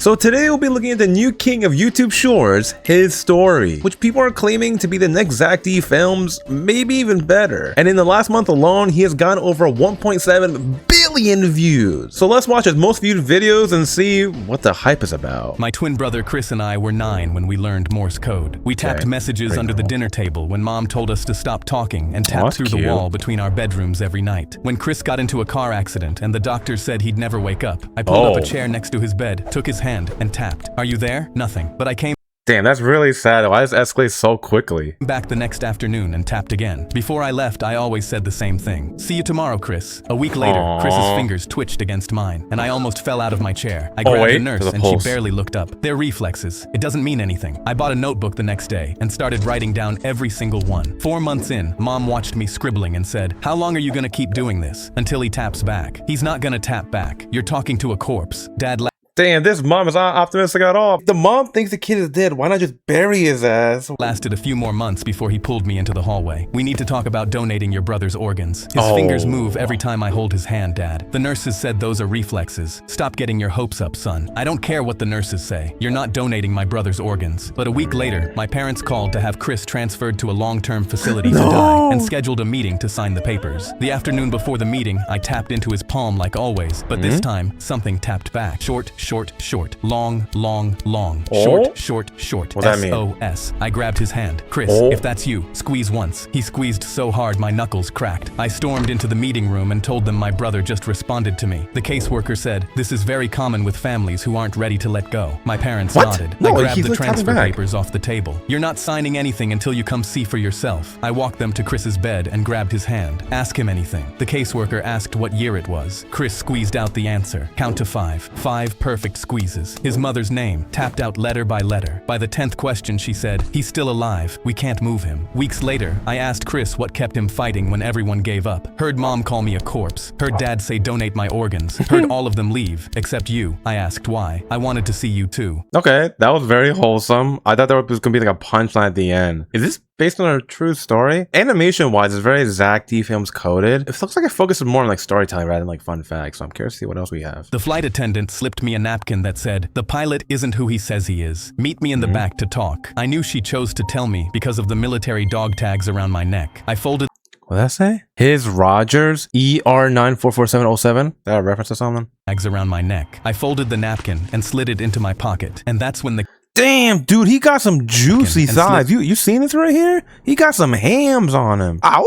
So today we'll be looking at the new king of YouTube Shorts, his story, which people are claiming to be the next Zach D films, maybe even better. And in the last month alone, he has gotten over 1.7 billion views. So let's watch his most viewed videos and see what the hype is about. My twin brother Chris and I were 9 when we learned Morse code. We tapped messages under the dinner table when mom told us to stop talking and tapped through the wall between our bedrooms every night. When Chris got into a car accident and the doctors said he'd never wake up, I pulled up a chair next to his bed, took his hand and tapped. Are you there? Nothing. But I came Damn, that's really sad. Why does it escalate so quickly? Back the next afternoon and tapped again. Before I left, I always said the same thing. See you tomorrow, Chris. A week later, Chris's fingers twitched against mine, and I almost fell out of my chair. I grabbed the nurse, and she barely looked up. They're reflexes. It doesn't mean anything. I bought a notebook the next day and started writing down every single one. 4 months in, Mom watched me scribbling and said, "How long are you gonna keep doing this? Until he taps back." He's not gonna tap back. You're talking to a corpse. Dad Damn, this mom is not optimistic at all. If the mom thinks the kid is dead, why not just bury his ass? Lasted a few more months before he pulled me into the hallway. We need to talk about donating your brother's organs. His fingers move every time I hold his hand, Dad. The nurses said those are reflexes. Stop getting your hopes up, son. I don't care what the nurses say. You're not donating my brother's organs. But a week later, my parents called to have Chris transferred to a long-term facility to die and scheduled a meeting to sign the papers. The afternoon before the meeting, I tapped into his palm like always, but this time, something tapped back. Short, short, short. Long, long, long. Short, short, short. What does that mean? S-O-S. I grabbed his hand. Chris, if that's you, squeeze once. He squeezed so hard my knuckles cracked. I stormed into the meeting room and told them my brother just responded to me. The caseworker said, "This is very common with families who aren't ready to let go." My parents nodded. I grabbed the transfer papers off the table. "You're not signing anything until you come see for yourself." I walked them to Chris's bed and grabbed his hand. "Ask him anything." The caseworker asked what year it was. Chris squeezed out the answer. Count to 5. 5 perfect squeezes. His mother's name, tapped out letter by letter. By the 10th question, she said, "He's still alive. We can't move him." Weeks later, I asked Chris what kept him fighting when everyone gave up. Heard mom call me a corpse. Heard dad say donate my organs. Heard all of them leave, except you. I asked why. I wanted to see you too. Okay, that was very wholesome. I thought there was gonna be like a punchline at the end. Is this based on a true story? Animation-wise, it's very Zach D Films coded. It looks like it focuses more on like storytelling rather than like fun facts. So I'm curious to see what else we have. The flight attendant slipped me a napkin that said, "The pilot isn't who he says he is. Meet me in the back to talk." I knew she chose to tell me because of the military dog tags around my neck. I folded. What did that say? His Rogers ER944707. That a reference to something? Tags around my neck. I folded the napkin and slid it into my pocket. And that's when the damn, dude, he got some juicy sides. You seen this right here? He got some hams on him. Ow!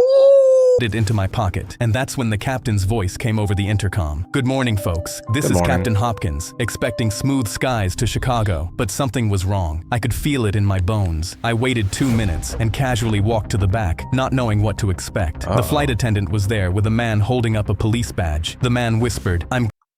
It into my pocket, and that's when the captain's voice came over the intercom. "Good morning, folks. This is Captain Hopkins, expecting smooth skies to Chicago." But something was wrong. I could feel it in my bones. I waited 2 minutes and casually walked to the back, not knowing what to expect. The flight attendant was there with a man holding up a police badge. The man whispered,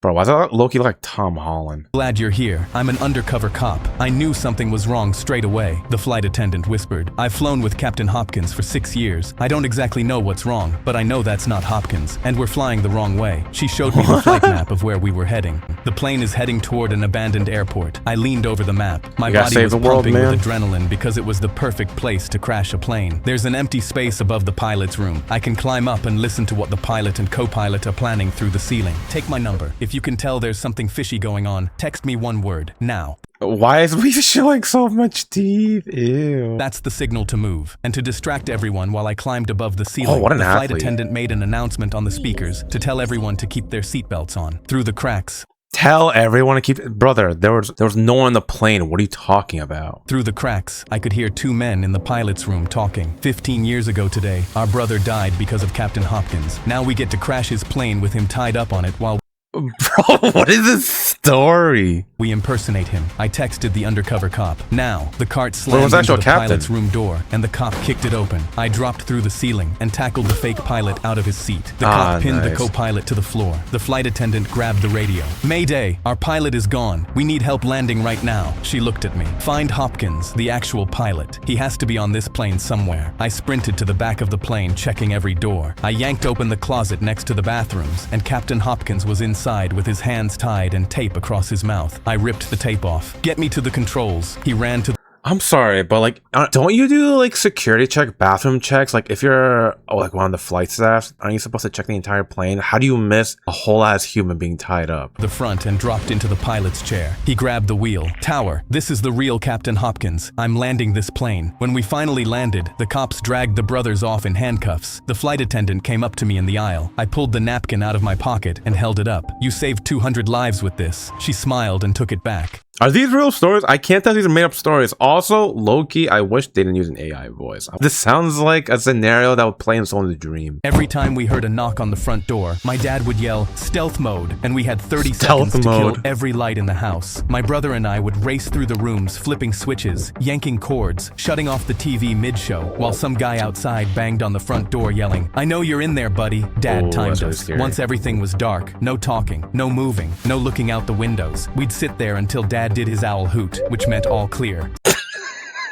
Bro, why does that low-key look like Tom Holland? "Glad you're here. I'm an undercover cop." I knew something was wrong straight away. The flight attendant whispered, "I've flown with Captain Hopkins for 6 years. I don't exactly know what's wrong, but I know that's not Hopkins, and we're flying the wrong way." She showed me the flight map of where we were heading. The plane is heading toward an abandoned airport. I leaned over the map. My body was pumping with adrenaline because it was the perfect place to crash a plane. There's an empty space above the pilot's room. I can climb up and listen to what the pilot and co-pilot are planning through the ceiling. Take my number. If you can tell there's something fishy going on, text me one word, now. Why is we showing so much teeth? Ew. That's the signal to move. And to distract everyone while I climbed above the ceiling, what an the flight athlete. attendant made an announcement on the speakers to tell everyone to keep their seatbelts on. Through the cracks, tell everyone to keep... Brother, there was no one on the plane. What are you talking about? Through the cracks, I could hear 2 men in the pilot's room talking. 15 years ago today, our brother died because of Captain Hopkins. Now we get to crash his plane with him tied up on it while... Bro, what is this story? We impersonate him. I texted the undercover cop. Now, the cart slammed into the pilot's room door, and the cop kicked it open. I dropped through the ceiling and tackled the fake pilot out of his seat. The cop pinned the co-pilot to the floor. The flight attendant grabbed the radio. "Mayday, our pilot is gone. We need help landing right now." She looked at me. "Find Hopkins, the actual pilot. He has to be on this plane somewhere." I sprinted to the back of the plane, checking every door. I yanked open the closet next to the bathrooms, and Captain Hopkins was inside with his hands tied and tape across his mouth. I ripped the tape off. "Get me to the controls." He ran to I'm sorry, but like, don't you do like security check, bathroom checks? Like if you're like one of the flight staff, aren't you supposed to check the entire plane? How do you miss a whole ass human being tied up? The front and dropped into the pilot's chair. He grabbed the wheel. Tower, this is the real Captain Hopkins. I'm landing this plane. When we finally landed, the cops dragged the brothers off in handcuffs. The flight attendant came up to me in the aisle. I pulled the napkin out of my pocket and held it up. You saved 200 lives with this. She smiled and took it back. Are these real stories? I can't tell these are made up stories. Also, low-key, I wish they didn't use an AI voice. This sounds like a scenario that would play in someone's dream. Every time we heard a knock on the front door, my dad would yell, "Stealth mode," and we had 30 seconds to kill every light in the house. My brother and I would race through the rooms, flipping switches, yanking cords, shutting off the TV mid-show, while some guy outside banged on the front door yelling, "I know you're in there, buddy." Dad timed us. Once everything was dark, no talking, no moving, no looking out the windows. We'd sit there until Dad did his owl hoot, which meant all clear.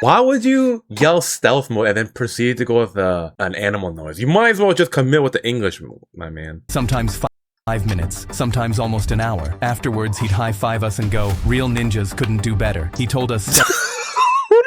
Why would you yell stealth mode and then proceed to go with an animal noise? You might as well just commit with the English mode, my man. Sometimes 5 minutes, sometimes almost an hour. Afterwards, he'd high-five us and go, "Real ninjas couldn't do better." He told us What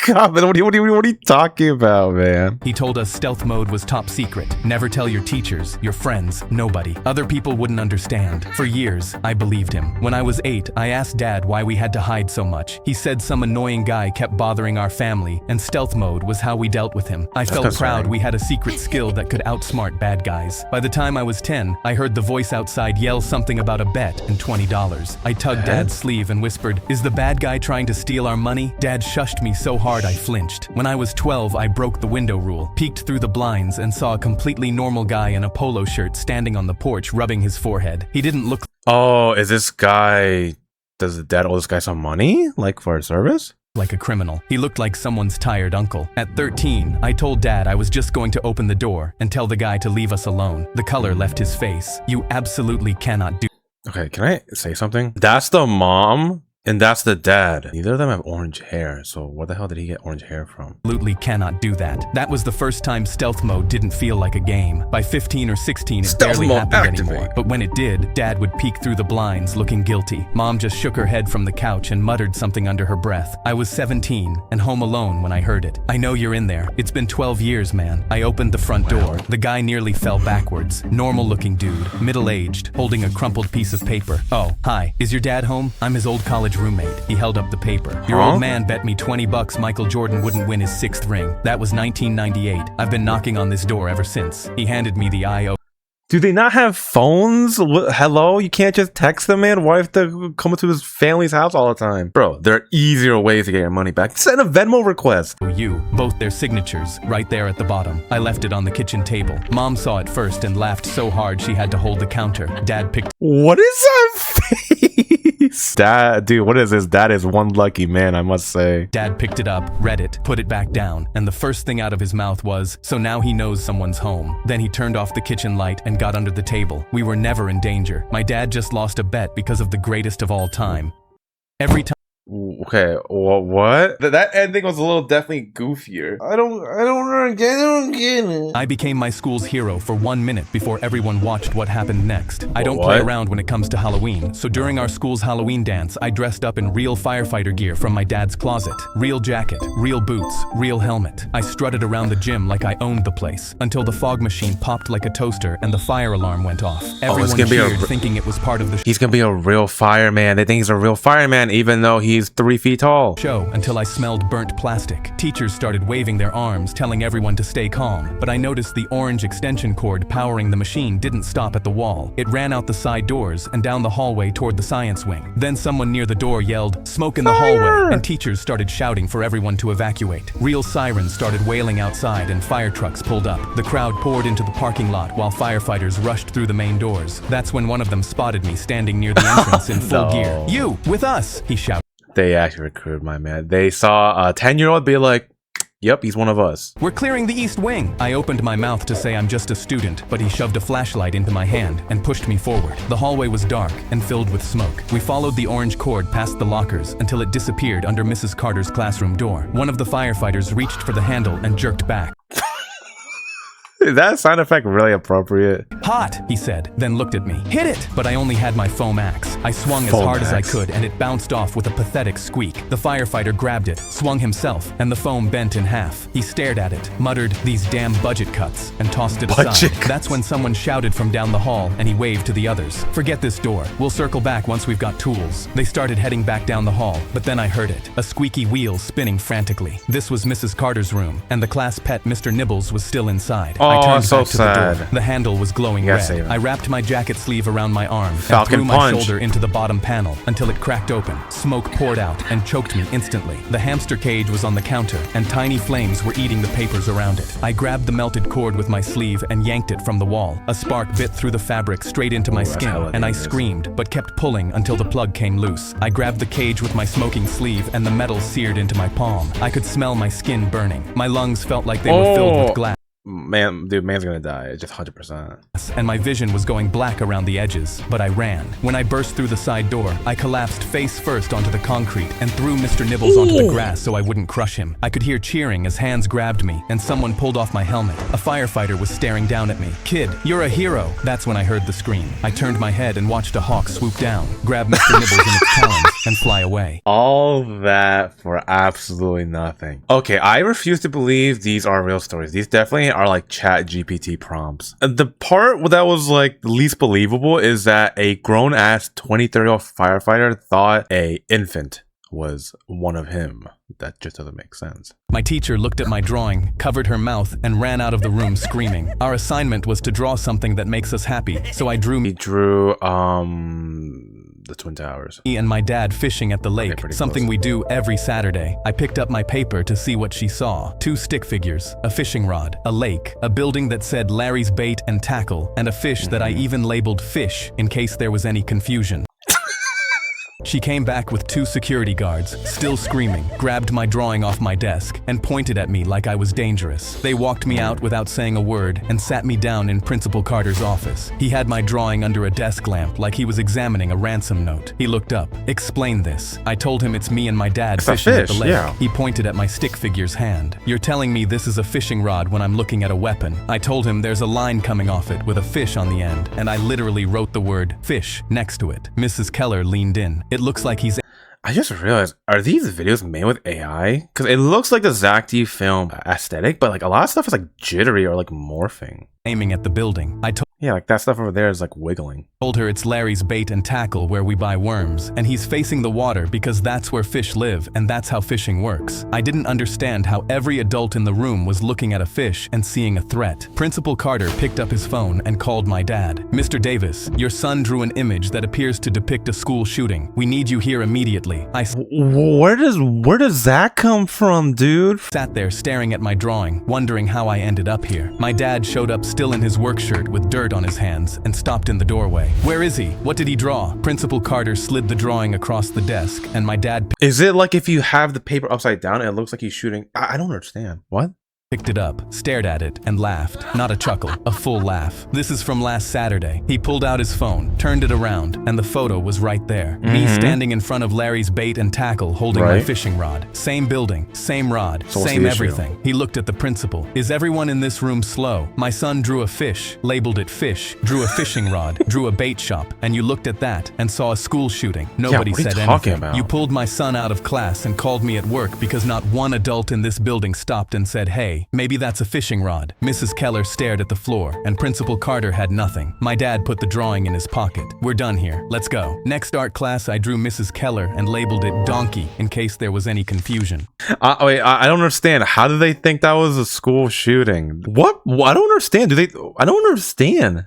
are you talking about, man? He told us stealth mode was top secret. Never tell your teachers, your friends, nobody. Other people wouldn't understand. For years, I believed him. When I was 8, I asked Dad why we had to hide so much. He said some annoying guy kept bothering our family, and stealth mode was how we dealt with him. I felt proud we had a secret skill that could outsmart bad guys. By the time I was 10, I heard the voice outside yell something about a bet and $20. I tugged Dad's sleeve and whispered, "Is the bad guy trying to steal our money?" Dad shushed me so hard I flinched. When I was 12, I broke the window rule, peeked through the blinds, and saw a completely normal guy in a polo shirt standing on the porch rubbing his forehead. He didn't look— Oh, is this guy— does the dad owe this guy some money? Like for a service? like a criminal. He looked like someone's tired uncle. At 13, I told Dad I was just going to open the door and tell the guy to leave us alone. The color left his face. You absolutely cannot do— Okay, can I say something? That's the mom and that's the dad. Neither of them have orange hair, so where the hell did he get orange hair from? Absolutely cannot do that. That was the first time stealth mode didn't feel like a game. By 15 or 16, it barely happened anymore. But when it did, Dad would peek through the blinds looking guilty. Mom just shook her head from the couch and muttered something under her breath. I was 17 and home alone when I heard it. I know you're in there. It's been 12 years, man. I opened the front door. The guy nearly fell backwards. Normal looking dude, middle-aged, holding a crumpled piece of paper. Oh, hi. Is your dad home? I'm his old college roommate. He held up the paper. Your old man bet me $20 Michael Jordan wouldn't win his 6th ring. That was 1998. I've been knocking on this door ever since. He handed me the I.O. Do they not have phones? Hello? You can't just text them, man? Why have to come to his family's house all the time? Bro, there are easier ways to get your money back. Send a Venmo request. You, both their signatures, right there at the bottom. I left it on the kitchen table. Mom saw it first and laughed so hard she had to hold the counter. Dad picked— What is that face? Dad, dude, what is this? Dad is one lucky man, I must say. Dad picked it up, read it, put it back down, and the first thing out of his mouth was, "So now he knows someone's home." Then he turned off the kitchen light and got under the table. We were never in danger. My dad just lost a bet because of the greatest of all time. Every time— Okay, what? That ending was a little definitely goofier. I don't get it. I became my school's hero for 1 minute before everyone watched what happened next. I don't play around when it comes to Halloween, so during our school's Halloween dance, I dressed up in real firefighter gear from my dad's closet. Real jacket, real boots, real helmet. I strutted around the gym like I owned the place, until the fog machine popped like a toaster and the fire alarm went off. Everyone cheered, thinking it was part of the He's gonna be a real fireman. They think he's a real fireman, even though he's 3 feet tall. Show until I smelled burnt plastic. Teachers started waving their arms, telling everyone to stay calm. But I noticed the orange extension cord powering the machine didn't stop at the wall. It ran out the side doors and down the hallway toward the science wing. Then someone near the door yelled, "Smoke in the hallway," and teachers started shouting for everyone to evacuate. Real sirens started wailing outside and fire trucks pulled up. The crowd poured into the parking lot while firefighters rushed through the main doors. That's when one of them spotted me standing near the entrance in full gear. "You, with us," he shouted. They actually recruited my man. They saw a 10-year-old be like, "Yep, he's one of us. We're clearing the east wing." I opened my mouth to say I'm just a student, but he shoved a flashlight into my hand and pushed me forward. The hallway was dark and filled with smoke. We followed the orange cord past the lockers until it disappeared under Mrs. Carter's classroom door. One of the firefighters reached for the handle and jerked back. Is that sound effect really appropriate? Hot, he said, then looked at me. Hit it! But I only had my foam axe. I swung as hard as I could, and it bounced off with a pathetic squeak. The firefighter grabbed it, swung himself, and the foam bent in half. He stared at it, muttered, "These damn budget cuts," and tossed it aside. That's when someone shouted from down the hall, and he waved to the others. "Forget this door. We'll circle back once we've got tools." They started heading back down the hall, but then I heard it. A squeaky wheel spinning frantically. This was Mrs. Carter's room, and the class pet Mr. Nibbles was still inside. I turned back to the door. The handle was glowing red. I wrapped my jacket sleeve around my arm and threw my shoulder into the bottom panel until it cracked open. Smoke poured out and choked me instantly. The hamster cage was on the counter, and tiny flames were eating the papers around it. I grabbed the melted cord with my sleeve and yanked it from the wall. A spark bit through the fabric straight into my skin, and I screamed, but kept pulling until the plug came loose. I grabbed the cage with my smoking sleeve, and the metal seared into my palm. I could smell my skin burning. My lungs felt like they were filled with glass. Man, dude, man's gonna die, just 100%. And my vision was going black around the edges, but I ran. When I burst through the side door, I collapsed face first onto the concrete and threw Mr. Nibbles onto the grass so I wouldn't crush him. I could hear cheering as hands grabbed me, and someone pulled off my helmet. A firefighter was staring down at me. "Kid, you're a hero." That's when I heard the scream. I turned my head and watched a hawk swoop down, grab Mr. Nibbles in its talons, and fly away. All that for absolutely nothing. Okay, I refuse to believe these are real stories. These definitely are like chat GPT prompts. And the part that was like the least believable is that a grown-ass 23-year-old firefighter thought a infant was one of him. That just doesn't make sense. My teacher looked at my drawing, covered her mouth, and ran out of the room screaming. Our assignment was to draw something that makes us happy, so I drew... He drew, the Twin Towers. Me and my dad fishing at the lake, something we do every Saturday. I picked up my paper to see what she saw. 2 stick figures, a fishing rod, a lake, a building that said Larry's Bait and Tackle, and a fish that I even labeled Fish in case there was any confusion. She came back with 2 security guards, still screaming, grabbed my drawing off my desk, and pointed at me like I was dangerous. They walked me out without saying a word and sat me down in Principal Carter's office. He had my drawing under a desk lamp like he was examining a ransom note. He looked up. "Explain this." I told him it's me and my dad fishing at the lake. Yeah. He pointed at my stick figure's hand. "You're telling me this is a fishing rod when I'm looking at a weapon." I told him there's a line coming off it with a fish on the end, and I literally wrote the word fish next to it. Mrs. Keller leaned in. "It looks like he's..." I just realized, are these videos made with AI? Because it looks like the Zach D film aesthetic, but like a lot of stuff is like jittery or like morphing. Aiming at the building. Yeah, like that stuff over there is like wiggling. Told her it's Larry's Bait and Tackle where we buy worms, and he's facing the water because that's where fish live and that's how fishing works. I didn't understand how every adult in the room was looking at a fish and seeing a threat. Principal Carter picked up his phone and called my dad. "Mr. Davis, your son drew an image that appears to depict a school shooting. We need you here immediately." Where does that come from, dude? Sat there staring at my drawing, wondering how I ended up here. My dad showed up still in his work shirt with dirt on his hands and stopped in the doorway. "Where is he? What did he draw?" Principal Carter slid the drawing across the desk, and my dad... Is it like if you have the paper upside down and it looks like he's shooting? I don't understand. What? Picked it up, stared at it, and laughed. Not a chuckle, a full laugh. "This is from last Saturday." He pulled out his phone, turned it around, and the photo was right there. Me standing in front of Larry's Bait and Tackle holding my fishing rod. Same building, same rod, same everything. He looked at the principal. "Is everyone in this room slow? My son drew a fish, labeled it fish, drew a fishing rod, drew a bait shop, and you looked at that and saw a school shooting. Nobody said anything. You pulled my son out of class and called me at work because not one adult in this building stopped and said, 'Hey, maybe that's a fishing rod.'" Mrs. Keller stared at the floor, and Principal Carter had nothing. My dad put the drawing in his pocket. "We're done here. Let's go." Next art class, I drew Mrs. Keller and labeled it Donkey in case there was any confusion. Wait, I don't understand. How do they think that was a school shooting? What? I don't understand. I don't understand.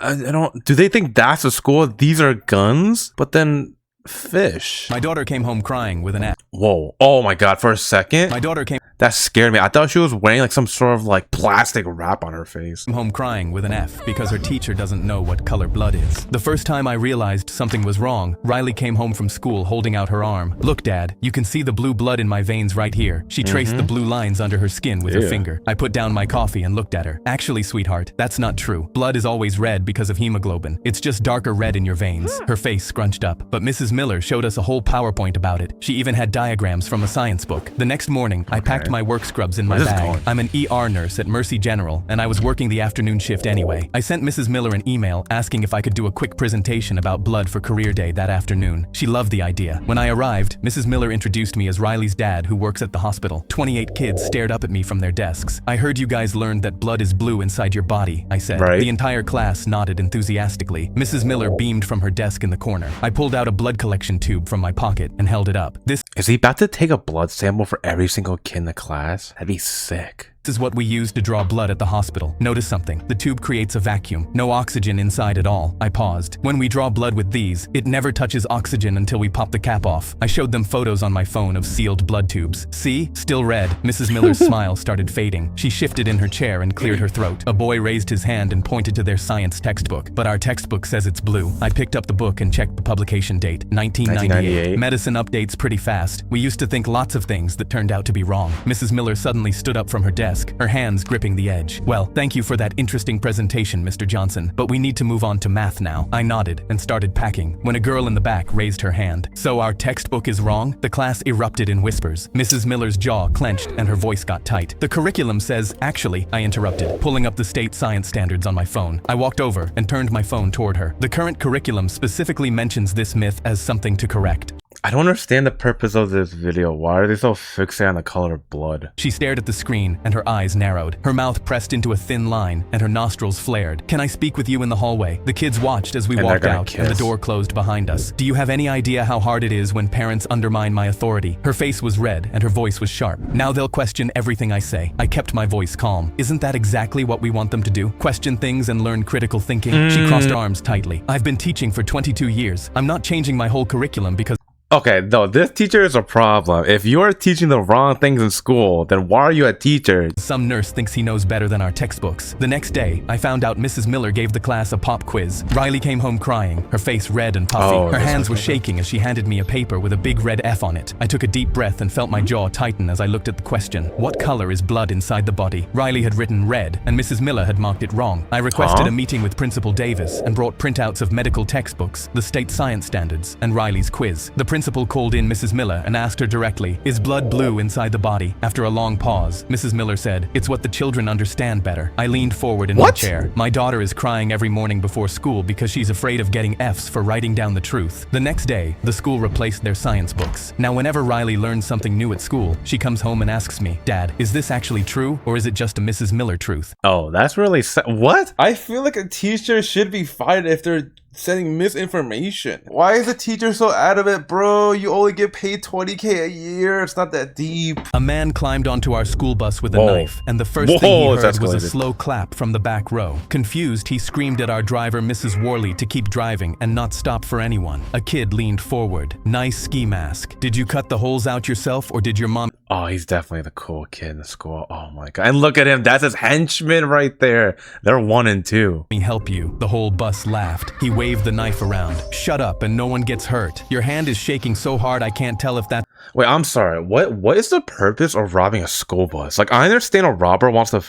Do they think that's a school? These are guns? But then... fish. My daughter came home crying with an F. Whoa. Oh my god, for a second? My daughter came... That scared me. I thought she was wearing like some sort of like plastic wrap on her face. Home crying with an F because her teacher doesn't know what color blood is. The first time I realized something was wrong, Riley came home from school holding out her arm. "Look, Dad, you can see the blue blood in my veins right here." She traced the blue lines under her skin with her finger. I put down my coffee and looked at her. "Actually, sweetheart, that's not true. Blood is always red because of hemoglobin. It's just darker red in your veins." Her face scrunched up, but Mrs. Miller showed us a whole PowerPoint about it. She even had diagrams from a science book. The next morning, I packed kept my work scrubs in my Where's this bag. going? I'm an ER nurse at Mercy General, and I was working the afternoon shift anyway. I sent Mrs. Miller an email asking if I could do a quick presentation about blood for career day that afternoon. She loved the idea. When I arrived, Mrs. Miller introduced me as Riley's dad who works at the hospital. 28 kids stared up at me from their desks. I heard you guys learned that blood is blue inside your body, I said. Right. The entire class nodded enthusiastically. Mrs. Miller beamed from her desk in the corner. I pulled out a blood collection tube from my pocket and held it up. This Is he about to take a blood sample for every single kid in the class? That'd be sick. is what we use to draw blood at the hospital. Notice something. The tube creates a vacuum. No oxygen inside at all. I paused. When we draw blood with these, it never touches oxygen until we pop the cap off. I showed them photos on my phone of sealed blood tubes. See? Still red. Mrs. Miller's smile started fading. She shifted in her chair and cleared her throat. A boy raised his hand and pointed to their science textbook. But our textbook says it's blue. I picked up the book and checked the publication date. 1998. Medicine updates pretty fast. We used to think lots of things that turned out to be wrong. Mrs. Miller suddenly stood up from her desk, her hands gripping the edge. Well, thank you for that interesting presentation, Mr. Johnson, but we need to move on to math now. I nodded and started packing when a girl in the back raised her hand. So our textbook is wrong? The class erupted in whispers. Mrs. Miller's jaw clenched and her voice got tight. The curriculum says, actually, I interrupted, pulling up the state science standards on my phone. I walked over and turned my phone toward her. The current curriculum specifically mentions this myth as something to correct. I don't understand the purpose of this video. Why are they so fixated on the color of blood? She stared at the screen and her eyes narrowed. Her mouth pressed into a thin line and her nostrils flared. Can I speak with you in the hallway? The kids watched as we walked out and the door closed behind us. Do you have any idea how hard it is when parents undermine my authority? Her face was red and her voice was sharp. Now they'll question everything I say. I kept my voice calm. Isn't that exactly what we want them to do? Question things and learn critical thinking? She crossed her arms tightly. I've been teaching for 22 years. I'm not changing my whole curriculum because Okay, no, this teacher is a problem. If you're teaching the wrong things in school, then why are you a teacher? some nurse thinks he knows better than our textbooks. The next day, I found out Mrs. Miller gave the class a pop quiz. Riley came home crying, her face red and puffy. Her hands were shaking as she handed me a paper with a big red F on it. I took a deep breath and felt my jaw tighten as I looked at the question. What color is blood inside the body? Riley had written red, and Mrs. Miller had marked it wrong. I requested a meeting with Principal Davis and brought printouts of medical textbooks, the state science standards, and Riley's quiz. The principal called in Mrs. Miller and asked her directly, is blood blue inside the body? After a long pause, Mrs. Miller said, it's what the children understand better. I leaned forward in my chair. My daughter is crying every morning before school because she's afraid of getting Fs for writing down the truth. The next day, the school replaced their science books. Now whenever Riley learns something new at school, she comes home and asks me, Dad, is this actually true or is it just a Mrs. Miller truth? Oh, that's really what? I feel like a teacher should be fired if they're sending misinformation. Why is the teacher so out of it, bro? You only get paid $20K a year. It's not that deep. A man climbed onto our school bus with a knife, and the first thing he heard was a slow clap from the back row. Confused, he screamed at our driver, Mrs. Worley, to keep driving and not stop for anyone. A kid leaned forward. Nice ski mask. Did you cut the holes out yourself, or did your mom? Oh, he's definitely the cool kid in the school. Oh my god. And look at him. That's his henchman right there. They're 1 and 2. Let me help you. The whole bus laughed. He waved the knife around. Shut up and no one gets hurt. Your hand is shaking so hard I can't tell if that. Wait, I'm sorry. What is the purpose of robbing a school bus? Like, I understand a robber wants to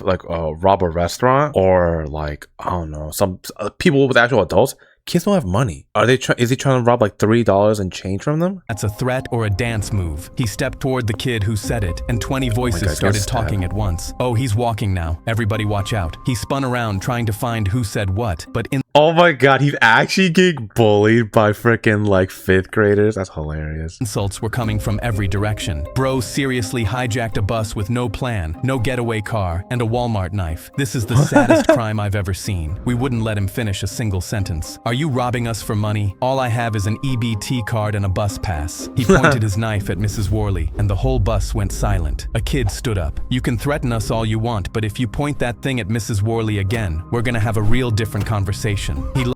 rob a restaurant or like, I don't know, some people with actual adults. Kids don't have money. Is he trying to rob like $3 and change from them? That's a threat or a dance move. He stepped toward the kid who said it, and 20 voices started talking at once. Oh, he's walking now. Everybody watch out. He spun around trying to find who said what, but in Oh my god, he's actually getting bullied by freaking like 5th graders. That's hilarious. Insults were coming from every direction. Bro seriously hijacked a bus with no plan, no getaway car, and a Walmart knife. This is the saddest crime I've ever seen. We wouldn't let him finish a single sentence. Are you robbing us for money? All I have is an EBT card and a bus pass. He pointed his knife at Mrs. Worley, and the whole bus went silent. A kid stood up. You can threaten us all you want, but if you point that thing at Mrs. Worley again, we're gonna have a real different conversation.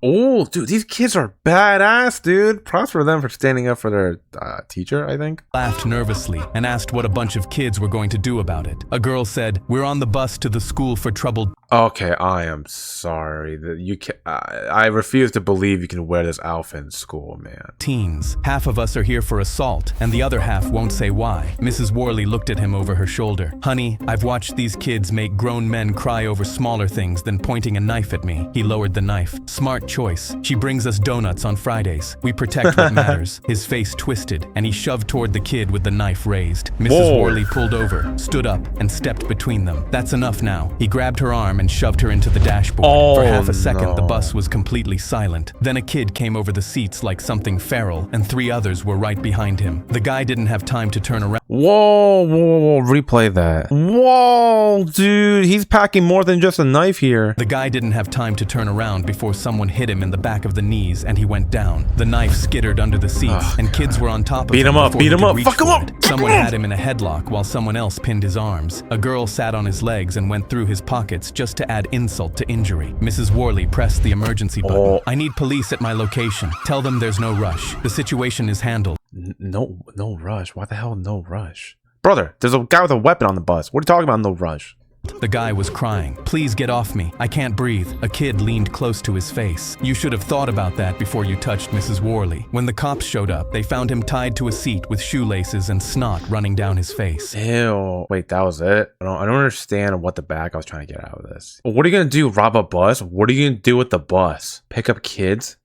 Oh, dude, these kids are badass, dude. Props for them for standing up for their teacher, I think. Laughed nervously and asked what a bunch of kids were going to do about it. A girl said, we're on the bus to the school for troubled. Okay, I am sorry that you can. I refuse to believe you can wear this outfit in school, man. Teens. Half of us are here for assault, and the other half won't say why. Mrs. Worley looked at him over her shoulder. Honey, I've watched these kids make grown men cry over smaller things than pointing a knife at me. He lowered the knife. Smart choice. She brings us donuts on Fridays. We protect what matters. His face twisted, and he shoved toward the kid with the knife raised. Mrs. Worley pulled over, stood up, and stepped between them. That's enough now. He grabbed her arm and shoved her into the dashboard. For half a second, the bus was completely silent. Then a kid came over the seats like something feral, and 3 others were right behind him. The guy didn't have time to turn around. Whoa, replay that. Whoa, dude, he's packing more than just a knife here. The guy didn't have time to turn around before someone hit him in the back of the knees and he went down. The knife skittered under the seats, and kids were on top of him. Beat him up, fuck him up! Someone had him in a headlock while someone else pinned his arms. A girl sat on his legs and went through his pockets just to add insult to injury. Mrs. Worley pressed the emergency button. I need police at my location. Tell them there's no rush. The situation is handled. No rush. Why the hell no rush? Brother, there's a guy with a weapon on the bus. What are you talking about, no rush? The guy was crying. Please get off me. I can't breathe. A kid leaned close to his face. You should have thought about that before you touched Mrs. Worley. When the cops showed up, they found him tied to a seat with shoelaces and snot running down his face. Ew. Wait, that was it? I don't understand what the back I was trying to get out of this. What are you gonna do? Rob a bus? What are you gonna do with the bus? Pick up kids?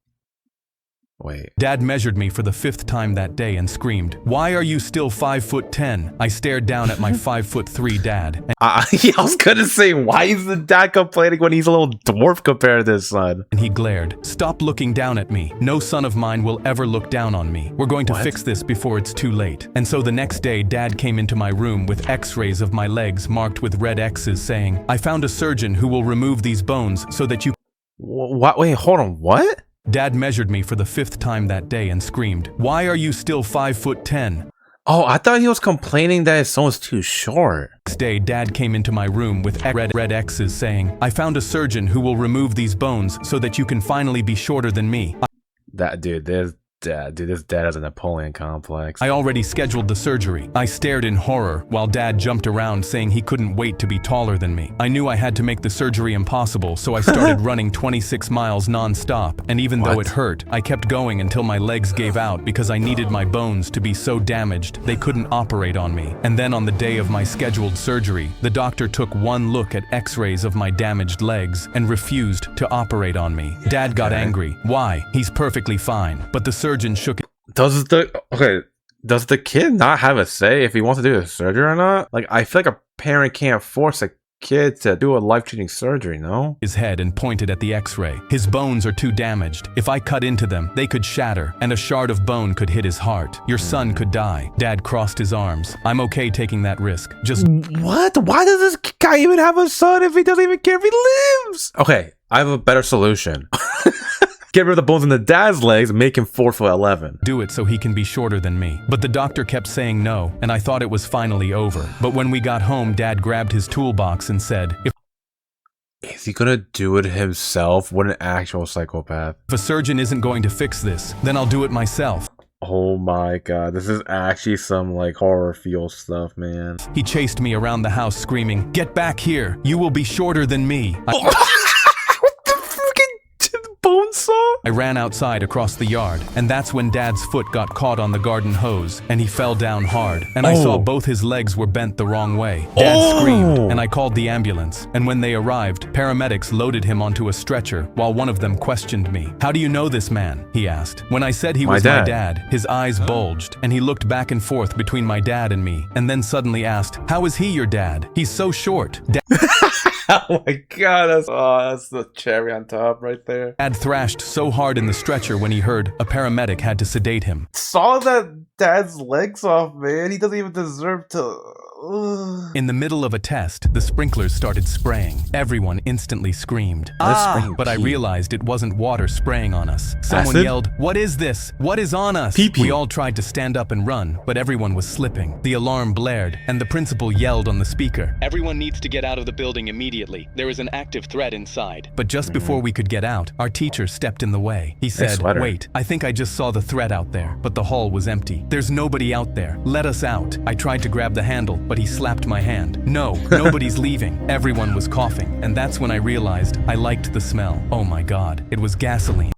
Wait. Dad measured me for the 5th time that day and screamed, "Why are you still 5'10"? I stared down at my 5'3" dad. I was gonna say, why is the dad complaining when he's a little dwarf compared to his son? And he glared, "Stop looking down at me. No son of mine will ever look down on me. We're going to fix this before it's too late." And so the next day, Dad came into my room with x-rays of my legs marked with red X's saying, "I found a surgeon who will remove these bones so that you..." What? Wait, hold on, what? Dad measured me for the 5th time that day and screamed, "Why are you still 5'10"? Oh, I thought he was complaining that his son was too short. Next day, Dad came into my room with red X's saying, "I found a surgeon who will remove these bones so that you can finally be shorter than me." This dad has a Napoleon complex. I already scheduled the surgery. I stared in horror while Dad jumped around saying he couldn't wait to be taller than me. I knew I had to make the surgery impossible, so I started running 26 miles non-stop, and even though it hurt, I kept going until my legs gave out because I needed my bones to be so damaged they couldn't operate on me. And then on the day of my scheduled surgery, the doctor took one look at x-rays of my damaged legs and refused to operate on me. Dad got angry. Why? He's perfectly fine. But the surgeon shook it. Does the kid not have a say if he wants to do the surgery or not? Like, I feel like a parent can't force a kid to do a life-changing surgery, no? His head and pointed at the x-ray. His bones are too damaged. If I cut into them, they could shatter, and a shard of bone could hit his heart. Your son could die. Dad crossed his arms. I'm okay taking that risk. Just... What? Why does this guy even have a son if he doesn't even care if he lives? Okay, I have a better solution. Get rid of the bones in the dad's legs and make him 4'11". Do it so he can be shorter than me. But the doctor kept saying no, and I thought it was finally over. But when we got home, Dad grabbed his toolbox and said, Is he gonna do it himself? What an actual psychopath. If a surgeon isn't going to fix this, then I'll do it myself. Oh my god, this is actually some like horror feel stuff, man. He chased me around the house screaming, "Get back here! You will be shorter than me!" I ran outside across the yard, and that's when Dad's foot got caught on the garden hose, and he fell down hard, and I saw both his legs were bent the wrong way. Dad screamed, and I called the ambulance, and when they arrived, paramedics loaded him onto a stretcher, while one of them questioned me. "How do you know this man?" he asked. When I said he was my dad, his eyes bulged, and he looked back and forth between my dad and me, and then suddenly asked, "How is he your dad? He's so short." Oh my god, that's the cherry on top right there. Dad thrashed so hard in the stretcher when he heard a paramedic had to sedate him. Saw that dad's legs off, man. He doesn't even deserve to... In the middle of a test, the sprinklers started spraying. Everyone instantly screamed. But I realized it wasn't water spraying on us. Someone yelled, "What is this? What is on us?" We all tried to stand up and run, but everyone was slipping. The alarm blared, and the principal yelled on the speaker, "Everyone needs to get out of the building immediately. There is an active threat inside." But just before we could get out, our teacher stepped in the way. He said, "Wait, I think I just saw the threat out there," but the hall was empty. "There's nobody out there. Let us out." I tried to grab the handle, but he slapped my hand. No, nobody's leaving. Everyone was coughing, and that's when I realized I liked the smell. Oh my god, it was gasoline.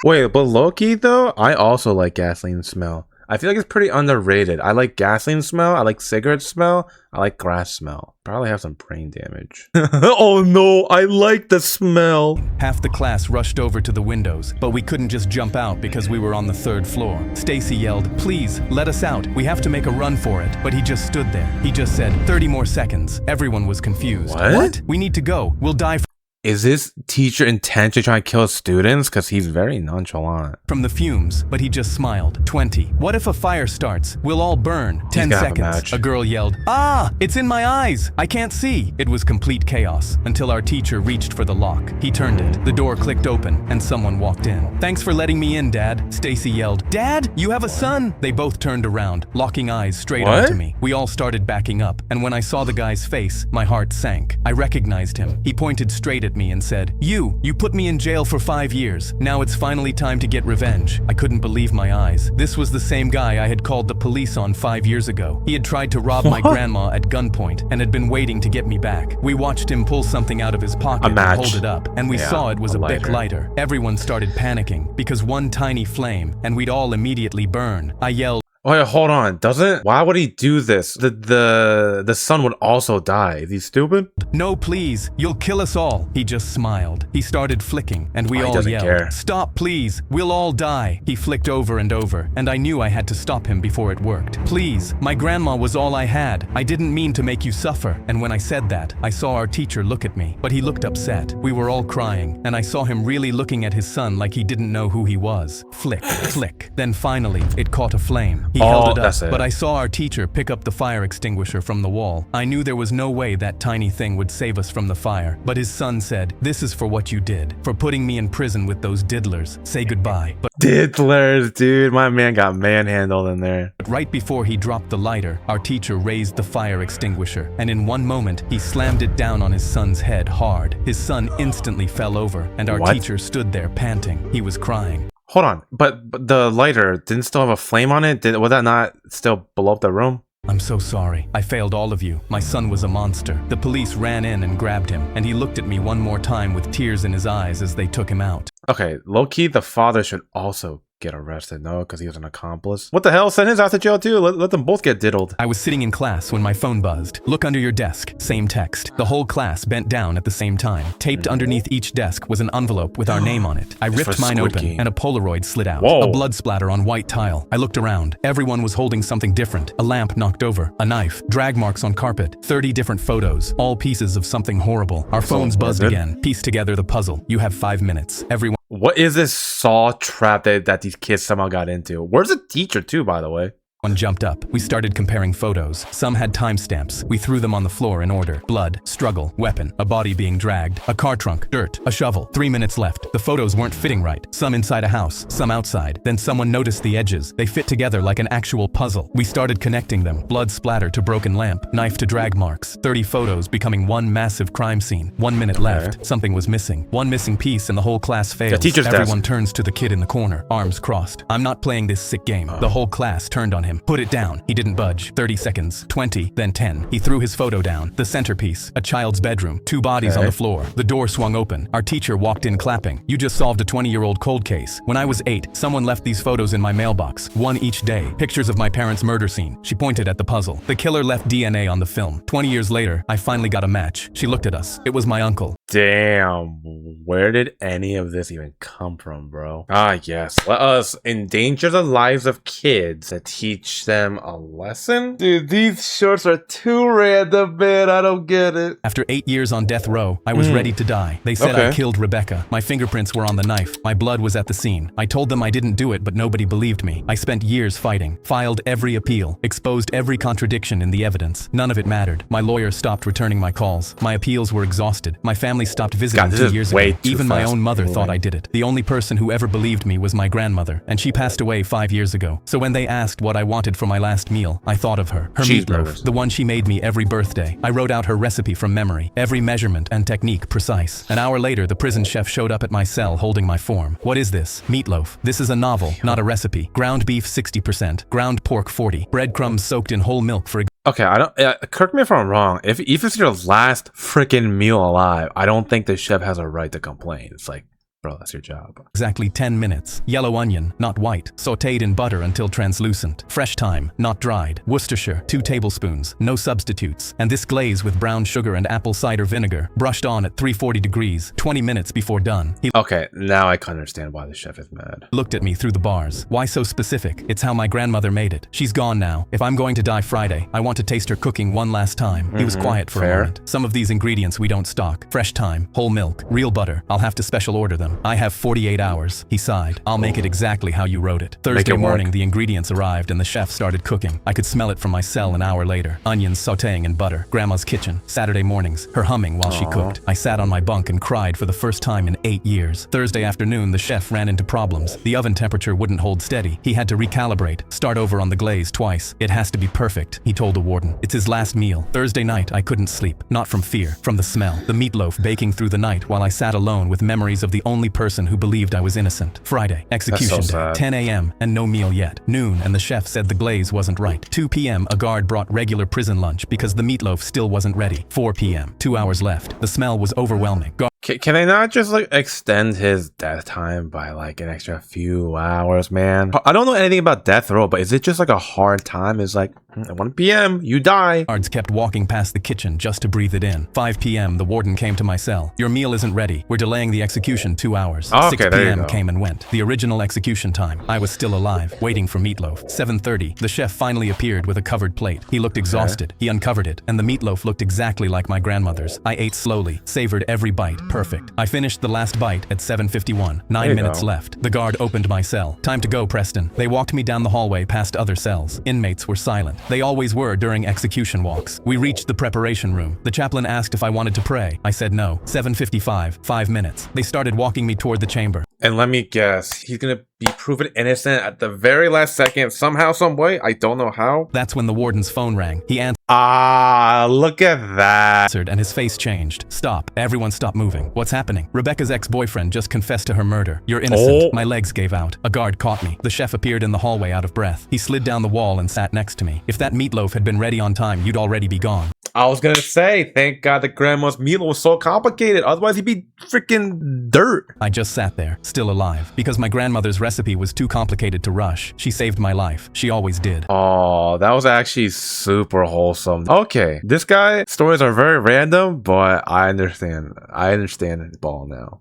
Wait, but low-key though, I also like gasoline smell. I feel like it's pretty underrated. I like gasoline smell, I like cigarette smell, I like grass smell. Probably have some brain damage. Oh no, I like the smell. Half the class rushed over to the windows, but we couldn't just jump out because we were on the 3rd floor. Stacy yelled, "Please, let us out. We have to make a run for it." But he just stood there. He just said, 30 more seconds. Everyone was confused. What? We need to go. We'll die Is this teacher intentionally trying to kill students? Because he's very nonchalant. from the fumes, but he just smiled. 20. What if a fire starts? We'll all burn. 10 seconds. A girl yelled, "Ah, it's in my eyes. I can't see." It was complete chaos until our teacher reached for the lock. He turned it. The door clicked open and someone walked in. "Thanks for letting me in, Dad." Stacy yelled, "Dad, you have a son." They both turned around, locking eyes straight onto me. We all started backing up, and when I saw the guy's face, my heart sank. I recognized him. He pointed straight at me and said, You put me in jail for 5 years. Now it's finally time to get revenge." I couldn't believe my eyes. This was the same guy I had called the police on 5 years ago. He had tried to rob my grandma at gunpoint and had been waiting to get me back. We watched him pull something out of his pocket and hold it up, and we saw it was a Bic lighter. Everyone started panicking because one tiny flame, and we'd all immediately burn. I yelled, Wait, hold on. Why would he do this? The son would also die. Is he stupid? "No, please, you'll kill us all." He just smiled. He started flicking, and we all yelled, "Stop, please, we'll all die." He flicked over and over, and I knew I had to stop him before it worked. "Please, my grandma was all I had. I didn't mean to make you suffer." And when I said that, I saw our teacher look at me, but he looked upset. We were all crying, and I saw him really looking at his son like he didn't know who he was. Flick, flick. Then finally, it caught a flame. He held it up, but I saw our teacher pick up the fire extinguisher from the wall. I knew there was no way that tiny thing would save us from the fire, but his son said, "This is for what you did, for putting me in prison with those diddlers. Say goodbye." But diddlers, dude, my man got manhandled in there. right before he dropped the lighter, our teacher raised the fire extinguisher, and in one moment, he slammed it down on his son's head hard. His son instantly fell over, and our teacher stood there panting. He was crying. Hold on, but the lighter didn't still have a flame on it? Would that not still blow up the room? "I'm so sorry. I failed all of you. My son was a monster." The police ran in and grabbed him, and he looked at me one more time with tears in his eyes as they took him out. Okay, low-key, the father should also get arrested, no? Because he was an accomplice. What the hell? Send his out to jail too. Let them both get diddled. I was sitting in class when my phone buzzed. "Look under your desk." Same text. The whole class bent down at the same time. Taped underneath each desk was an envelope with our name on it. I ripped mine open and a Polaroid slid out. A blood splatter on white tile. I looked around. Everyone was holding something different. A lamp knocked over. A knife. Drag marks on carpet. 30 different photos. All pieces of something horrible. Our phones buzzed again. Piece together the puzzle. You have 5 minutes. Everyone. What is this saw trap that these kids somehow got into? Where's the teacher too, by the way? One jumped up. We started comparing photos. Some had timestamps. We threw them on the floor in order. Blood, struggle, weapon, a body being dragged, a car trunk, dirt, a shovel. 3 minutes left. The photos weren't fitting right. Some inside a house, some outside. Then someone noticed the edges. They fit together like an actual puzzle. We started connecting them. Blood splatter to broken lamp, knife to drag marks. 30 photos becoming one massive crime scene. 1 minute left. Something was missing. One missing piece and the whole class fails. Everyone turns to the kid in the corner, arms crossed. I'm not playing this sick game. The whole class turned on him. "Put it down." He didn't budge. 30 seconds, 20, then 10. He threw his photo down. The centerpiece, a child's bedroom, 2 bodies on the floor. The door swung open. Our teacher walked in clapping. "You just solved a 20-year-old cold case. When I was 8, someone left these photos in my mailbox, one each day. Pictures of my parents' murder scene." She pointed at the puzzle. "The killer left DNA on the film. 20 years later, I finally got a match." She looked at us. It was my uncle. Damn, where did any of this even come from, bro? Ah, yes. Let us endanger the lives of kids to teach them a lesson? Dude, these shorts are too random, man. I don't get it. After 8 years on death row, I was ready to die. They said I killed Rebecca. My fingerprints were on the knife. My blood was at the scene. I told them I didn't do it, but nobody believed me. I spent years fighting, filed every appeal, exposed every contradiction in the evidence. None of it mattered. My lawyer stopped returning my calls. My appeals were exhausted. My family stopped visiting 2 years ago. Even my own mother thought I did it. The only person who ever believed me was my grandmother, and she passed away 5 years ago. So when they asked what I wanted for my last meal, I thought of her. Her meatloaf, the one she made me every birthday. I wrote out her recipe from memory, every measurement and technique precise. An hour later, the prison chef showed up at my cell holding my form. "What is this?" "Meatloaf. This is a novel, not a recipe. Ground beef 60%, ground pork 40, breadcrumbs soaked in whole milk for Okay, I don't. Correct me if I'm wrong. If it's your last freaking meal alive, I don't think the chef has a right to complain. It's like, bro, that's your job. Exactly 10 minutes. Yellow onion, not white. Sautéed in butter until translucent. Fresh thyme, not dried. Worcestershire, 2 tablespoons. No substitutes. And this glaze with brown sugar and apple cider vinegar. Brushed on at 340 degrees. 20 minutes before done. He Okay, now I can understand why the chef is mad. looked at me through the bars. Why so specific? It's how my grandmother made it. She's gone now. If I'm going to die Friday, I want to taste her cooking one last time. He was quiet for fair. a moment. Some of these ingredients we don't stock. Fresh thyme, whole milk, real butter. I'll have to special order them. I have 48 hours. He sighed. I'll make it exactly how you wrote it. Thursday morning, the ingredients arrived and the chef started cooking. I could smell it from my cell an hour later. Onions sautéing in butter. Grandma's kitchen. Saturday mornings, her humming while she cooked. I sat on my bunk and cried for the first time in 8 years. Thursday afternoon, the chef ran into problems. The oven temperature wouldn't hold steady. He had to recalibrate, start over on the glaze twice. It has to be perfect, he told the warden. It's his last meal. Thursday night, I couldn't sleep. Not from fear, from the smell. The meatloaf baking through the night while I sat alone with memories of the only person who believed I was innocent. Friday, execution day, 10 a.m. and no meal yet. Noon, and the chef said the glaze wasn't right. 2 p.m. a guard brought regular prison lunch because the meatloaf still wasn't ready. 4 p.m. 2 hours left. The smell was overwhelming. Can they not just like extend his death time by like an extra few hours, man? I don't know anything about death row, but is it just like a hard time? It's like at 1 p.m. you die. Guards kept walking past the kitchen just to breathe it in. 5 p.m. the warden came to my cell. Your meal isn't ready. We're delaying the execution 2 hours. Okay, 6 there you p.m. go. came and went. The original execution time. I was still alive, waiting for meatloaf. 7:30. The chef finally appeared with a covered plate. He looked exhausted. He uncovered it, and the meatloaf looked exactly like my grandmother's. I ate slowly, savored every bite. Perfect. I finished the last bite at 7:51. 9 minutes left. The guard opened my cell. Time to go, Preston. They walked me down the hallway past other cells. Inmates were silent. They always were during execution walks. We reached the preparation room. The chaplain asked if I wanted to pray. I said no. 7:55. 5 minutes. They started walking me toward the chamber. And let me guess, he's gonna be proven innocent at the very last second, somehow, some way. I don't know how. That's when the warden's phone rang. He answered. Ah, look at that. And his face changed. Stop. Everyone stop moving. What's happening? Rebecca's ex-boyfriend just confessed to her murder. You're innocent. Oh. My legs gave out. A guard caught me. The chef appeared in the hallway out of breath. He slid down the wall and sat next to me. If that meatloaf had been ready on time, you'd already be gone. I was gonna say, thank God the grandma's meal was so complicated. Otherwise, he'd be freaking dirt. I just sat there, still alive. Because my grandmother's recipe was too complicated to rush. She saved my life. She always did. Oh, that was actually super wholesome. Okay, this guy, stories are very random, but I understand. I understand his ball now.